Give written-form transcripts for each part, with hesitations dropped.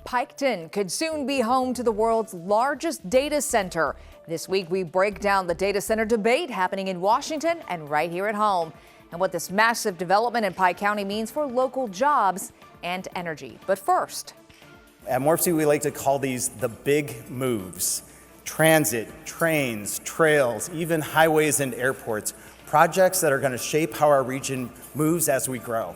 Piketon could soon be home to the world's largest data center. This week, we break down the data center debate happening in Washington and right here at home, and what this massive development in Pike County means for local jobs and energy. But first, at Morpsey, we like to call these the big moves. Transit, trains, trails, even highways and airports. Projects that are going to shape how our region moves as we grow.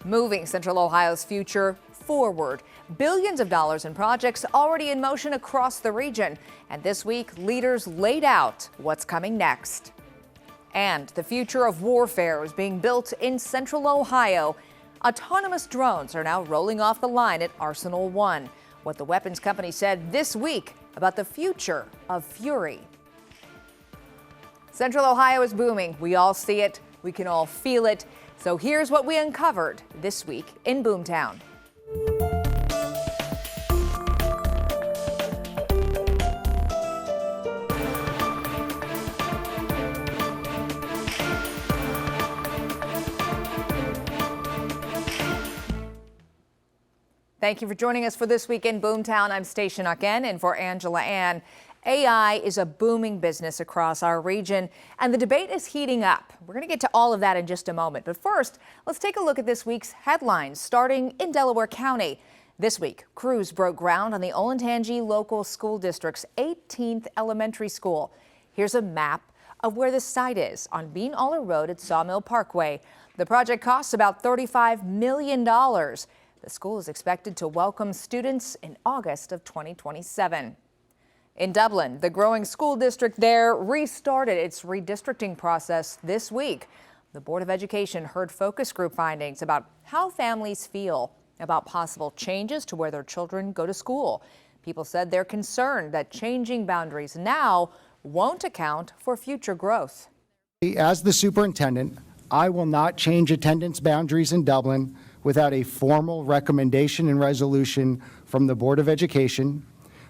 Moving Central Ohio's future forward. Billions of dollars in projects already in motion across the region. And this week, leaders laid out what's coming next. And the future of warfare is being built in Central Ohio. Autonomous drones are now rolling off the line at Arsenal-1. What the weapons company said this week about the future of Fury. Central Ohio is booming. We all see it. We can all feel it. So here's what we uncovered this week in Boomtown. Thank you for joining us for This Week in Boomtown. I'm Station Ucken, and for Angela Ann. AI is a booming business across our region, and the debate is heating up. We're going to get to all of that in just a moment. But first, let's take a look at this week's headlines, starting in Delaware County. This week, crews broke ground on the Olentangy Local School District's 18th elementary school. Here's a map of where the site is on Bean Aller Road at Sawmill Parkway. The project costs about $35 million. The school is expected to welcome students in August of 2027. In Dublin, the growing school district there restarted its redistricting process this week. The Board of Education heard focus group findings about how families feel about possible changes to where their children go to school. People said they're concerned that changing boundaries now won't account for future growth. As the superintendent, I will not change attendance boundaries in Dublin without a formal recommendation and resolution from the Board of Education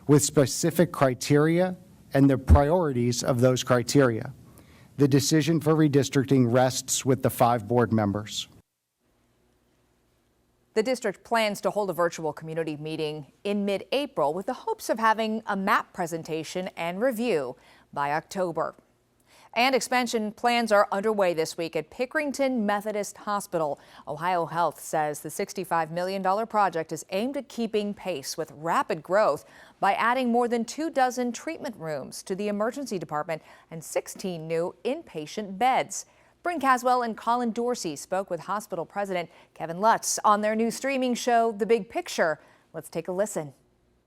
with specific criteria and the priorities of those criteria. The decision for redistricting rests with the 5 board members. The district plans to hold a virtual community meeting in mid-April with the hopes of having a map presentation and review by October. And expansion plans are underway this week at Piketon Methodist Hospital. Ohio Health says the $65 million project is aimed at keeping pace with rapid growth by adding more than 24 treatment rooms to the emergency department and 16 new inpatient beds. Bryn Caswell and Colin Dorsey spoke with hospital president Kevin Lutz on their new streaming show, The Big Picture. Let's take a listen.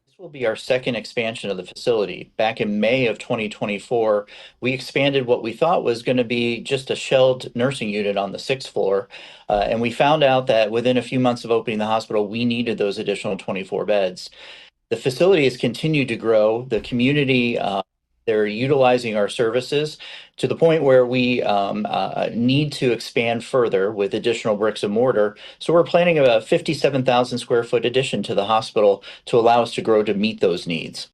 This will be our second expansion of the facility. Back in May of 2024, we expanded what we thought was going to be just a shelled nursing unit on the 6th floor. And we found out that within a few months of opening the hospital, we needed those additional 24 beds. The facility has continued to grow. The community, they're utilizing our services to the point where we need to expand further with additional bricks and mortar. So we're planning a 57,000 square foot addition to the hospital to allow us to grow to meet those needs.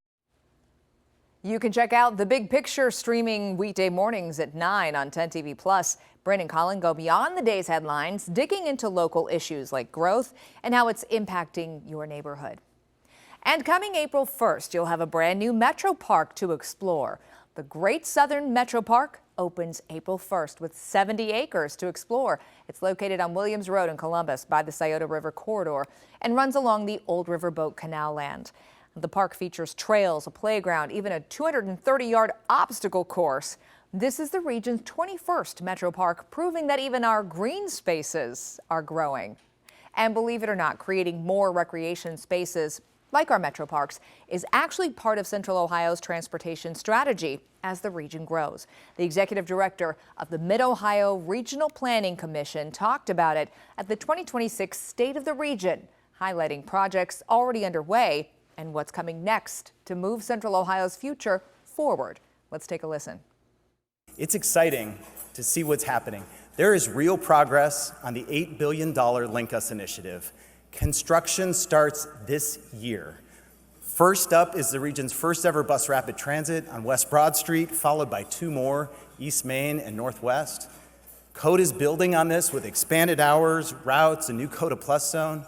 You can check out The Big Picture streaming weekday mornings at 9 on 10 TV Plus. Bryn and Colin go beyond the day's headlines, digging into local issues like growth and how it's impacting your neighborhood. And coming April 1st, you'll have a brand new Metro Park to explore. The Great Southern Metro Park opens April 1st with 70 acres to explore. It's located on Williams Road in Columbus by the Scioto River corridor and runs along the Old Riverboat Canal land. The park features trails, a playground, even a 230-yard obstacle course. This is the region's 21st Metro Park, proving that even our green spaces are growing. And believe it or not, creating more recreation spaces like our metro parks, is actually part of Central Ohio's transportation strategy as the region grows. The executive director of the Mid-Ohio Regional Planning Commission talked about it at the 2026 State of the Region, highlighting projects already underway and what's coming next to move Central Ohio's future forward. Let's take a listen. It's exciting to see what's happening. There is real progress on the $8 billion Link Us initiative. Construction starts this year. First up is the region's first ever bus rapid transit on West Broad Street, followed by 2 more, East Main and Northwest. Code is building on this with expanded hours, routes, a new Coda Plus zone.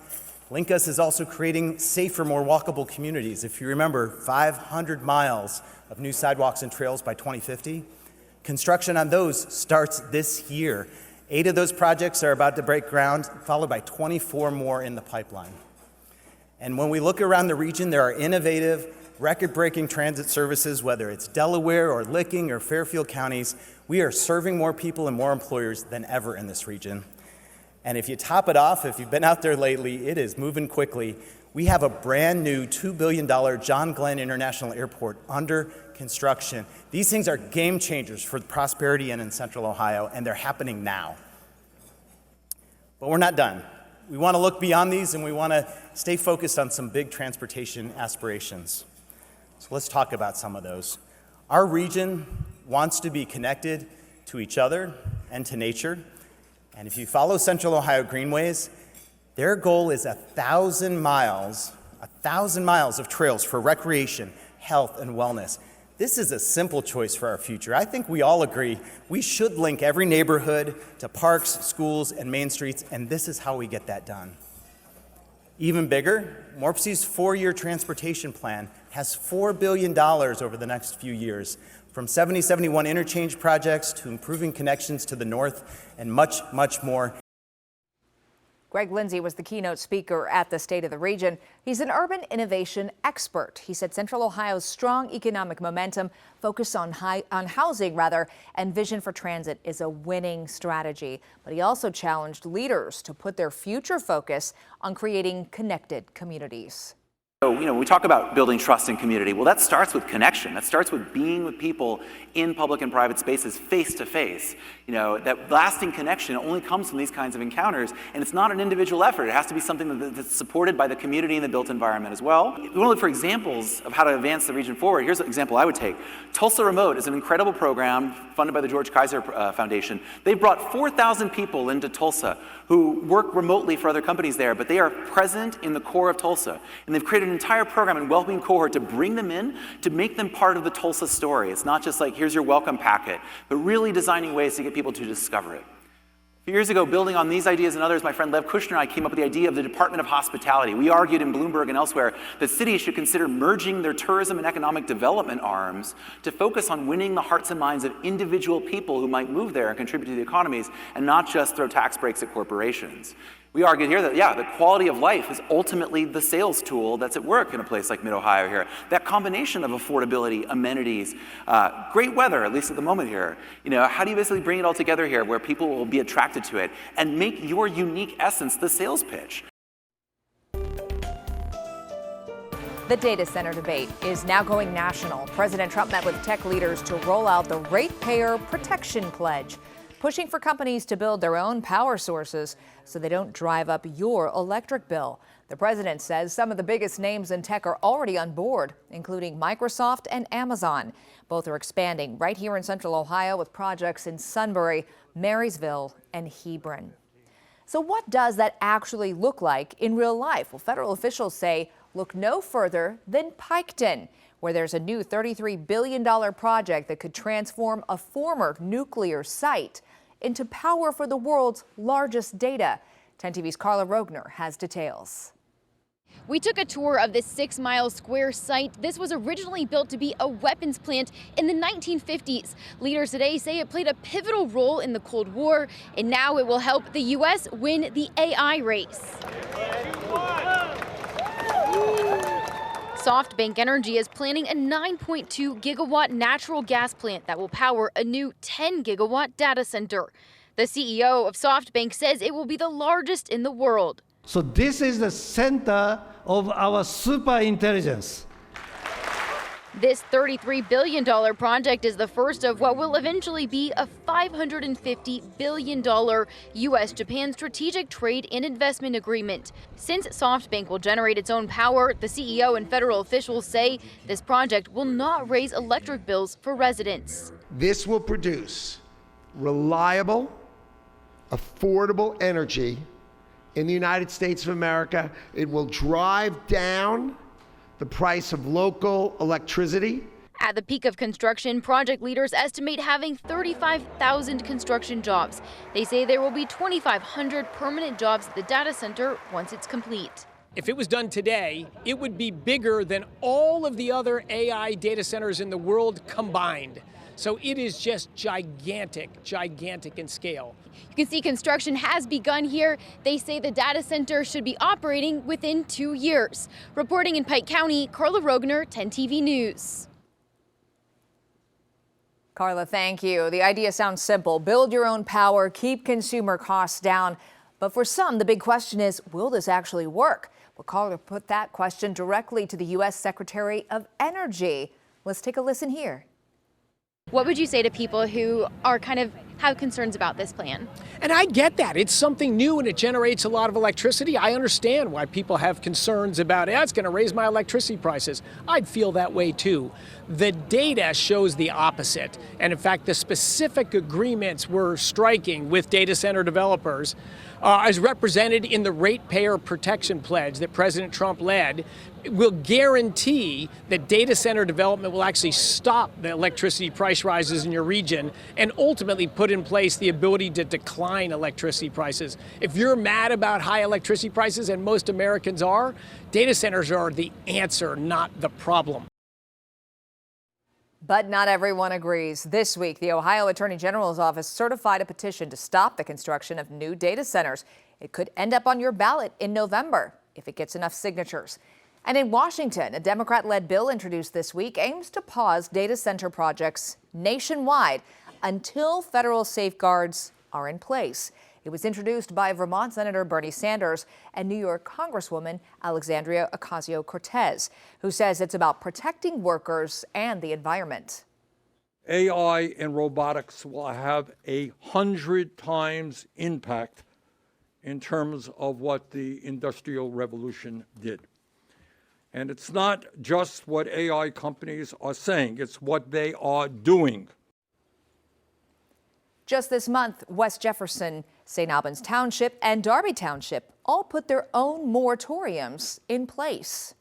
LinkUs is also creating safer, more walkable communities. If you remember, 500 miles of new sidewalks and trails by 2050. Construction on those starts this year. 8 of those projects are about to break ground, followed by 24 more in the pipeline. And when we look around the region, there are innovative, record-breaking transit services, whether it's Delaware or Licking or Fairfield counties. We are serving more people and more employers than ever in this region. And if you top it off, if you've been out there lately, it is moving quickly. We have a brand new $2 billion John Glenn International Airport under construction. These things are game changers for prosperity in Central Ohio, and they're happening now. But we're not done. We want to look beyond these, and we want to stay focused on some big transportation aspirations. So let's talk about some of those. Our region wants to be connected to each other and to nature. And if you follow Central Ohio Greenways, their goal is 1,000 miles of trails for recreation, health, and wellness. This is a simple choice for our future. I think we all agree we should link every neighborhood to parks, schools, and main streets, and this is how we get that done. Even bigger, Morpsey's 4-year transportation plan has $4 billion over the next few years, from 7071 interchange projects to improving connections to the north and much, much more. Greg Lindsay was the keynote speaker at the State of the Region. He's an urban innovation expert. He said Central Ohio's strong economic momentum, focus on housing and vision for transit is a winning strategy. But he also challenged leaders to put their future focus on creating connected communities. So, we talk about building trust in community. Well, that starts with connection. That starts with being with people in public and private spaces face to face. That lasting connection only comes from these kinds of encounters, and it's not an individual effort. It has to be something that's supported by the community and the built environment as well. We want to look for examples of how to advance the region forward. Here's an example I would take. Tulsa Remote is an incredible program funded by the George Kaiser Foundation. They've brought 4,000 people into Tulsa who work remotely for other companies there, but they are present in the core of Tulsa. And they've created an entire program and welcoming cohort to bring them in, to make them part of the Tulsa story. It's not just like, here's your welcome packet, but really designing ways to get people to discover it. A few years ago, building on these ideas and others, my friend Lev Kushner and I came up with the idea of the Department of Hospitality. We argued in Bloomberg and elsewhere that cities should consider merging their tourism and economic development arms to focus on winning the hearts and minds of individual people who might move there and contribute to the economies, and not just throw tax breaks at corporations. We argued here that, the quality of life is ultimately the sales tool that's at work in a place like Mid-Ohio here. That combination of affordability, amenities, great weather, at least at the moment here. How do you basically bring it all together here where people will be attracted to it and make your unique essence the sales pitch? The data center debate is now going national. President Trump met with tech leaders to roll out the Ratepayer Protection Pledge, pushing for companies to build their own power sources so they don't drive up your electric bill. The president says some of the biggest names in tech are already on board, including Microsoft and Amazon. Both are expanding right here in Central Ohio with projects in Sunbury, Marysville, and Hebron. So what does that actually look like in real life? Well, federal officials say look no further than Piketon, where there's a new $33 billion project that could transform a former nuclear site into power for the world's largest data. 10 TV's Carla Rogner has details. We took a tour of this 6-mile square site. This was originally built to be a weapons plant in the 1950s. Leaders today say it played a pivotal role in the Cold War, and now it will help the U.S. win the AI race. SoftBank Energy is planning a 9.2 gigawatt natural gas plant that will power a new 10 gigawatt data center. The CEO of SoftBank says it will be the largest in the world. So this is the center of our super intelligence. This $33 billion project is the first of what will eventually be a $550 billion U.S.-Japan strategic trade and investment agreement. Since SoftBank will generate its own power, the CEO and federal officials say this project will not raise electric bills for residents. This will produce reliable, affordable energy in the United States of America. It will drive down the price of local electricity. At the peak of construction, project leaders estimate having 35,000 construction jobs. They say there will be 2,500 permanent jobs at the data center once it's complete. If it was done today, it would be bigger than all of the other AI data centers in the world combined. So it is just gigantic in scale. You can see construction has begun here. They say the data center should be operating within 2 years. Reporting in Pike County, Carla Rogner, 10 TV News. Carla, thank you. The idea sounds simple. Build your own power, keep consumer costs down. But for some, the big question is, will this actually work? Well, Carla put that question directly to the U.S. Secretary of Energy. Let's take a listen here. What would you say to people who are have concerns about this plan? And I get that. It's something new and it generates a lot of electricity. I understand why people have concerns about it. It's going to raise my electricity prices. I'd feel that way too. The data shows the opposite. And in fact, the specific agreements we're striking with data center developers as represented in the Ratepayer Protection Pledge that President Trump led, will guarantee that data center development will actually stop the electricity price rises in your region and ultimately put in place the ability to decline electricity prices. If you're mad about high electricity prices, and most Americans are, data centers are the answer, not the problem. But not everyone agrees. This week, the Ohio Attorney General's office certified a petition to stop the construction of new data centers. It could end up on your ballot in November if it gets enough signatures. And in Washington, a Democrat-led bill introduced this week aims to pause data center projects nationwide until federal safeguards are in place. It was introduced by Vermont Senator Bernie Sanders and New York Congresswoman Alexandria Ocasio-Cortez, who says it's about protecting workers and the environment. AI and robotics will have 100 times impact in terms of what the Industrial Revolution did. And it's not just what AI companies are saying, it's what they are doing. Just this month, West Jefferson, St. Albans Township, and Darby Township all put their own moratoriums in place.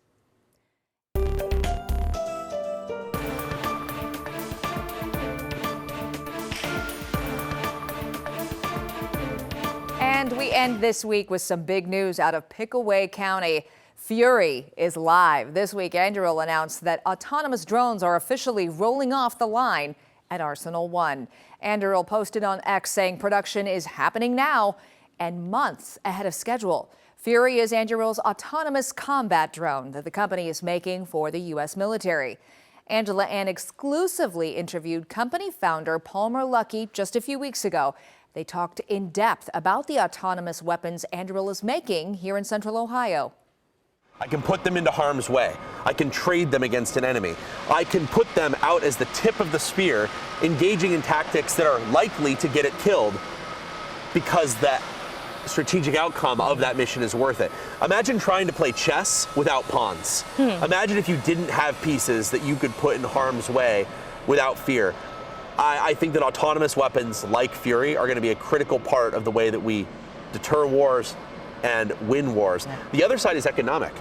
And we end this week with some big news out of Pickaway County. Fury is live. This week, Anduril announced that autonomous drones are officially rolling off the line at Arsenal-1. Anduril posted on X saying production is happening now and months ahead of schedule. Fury is Anduril's autonomous combat drone that the company is making for the U.S. military. Angela Ann exclusively interviewed company founder Palmer Luckey just a few weeks ago. They talked in depth about the autonomous weapons Anduril is making here in Central Ohio. I can put them into harm's way. I can trade them against an enemy. I can put them out as the tip of the spear, engaging in tactics that are likely to get it killed because the strategic outcome of that mission is worth it. Imagine trying to play chess without pawns. Imagine if you didn't have pieces that you could put in harm's way without fear. I think that autonomous weapons like Fury are going to be a critical part of the way that we deter wars and win wars. The other side is economic.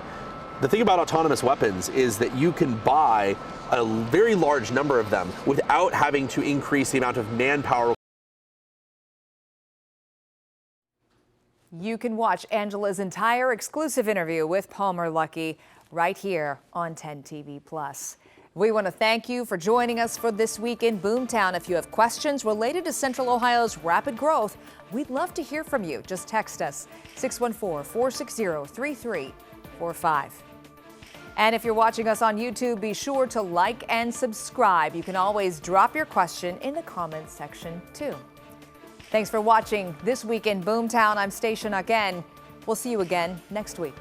The thing about autonomous weapons is that you can buy a very large number of them without having to increase the amount of manpower. You can watch Angela's entire exclusive interview with Palmer Luckey right here on 10 TV Plus. We want to thank you for joining us for This Week in Boomtown. If you have questions related to Central Ohio's rapid growth, we'd love to hear from you. Just text us 614-460-3345. And if you're watching us on YouTube, be sure to like and subscribe. You can always drop your question in the comments section too. Thanks for watching This Week in Boomtown. I'm Stacia Again. We'll see you again next week.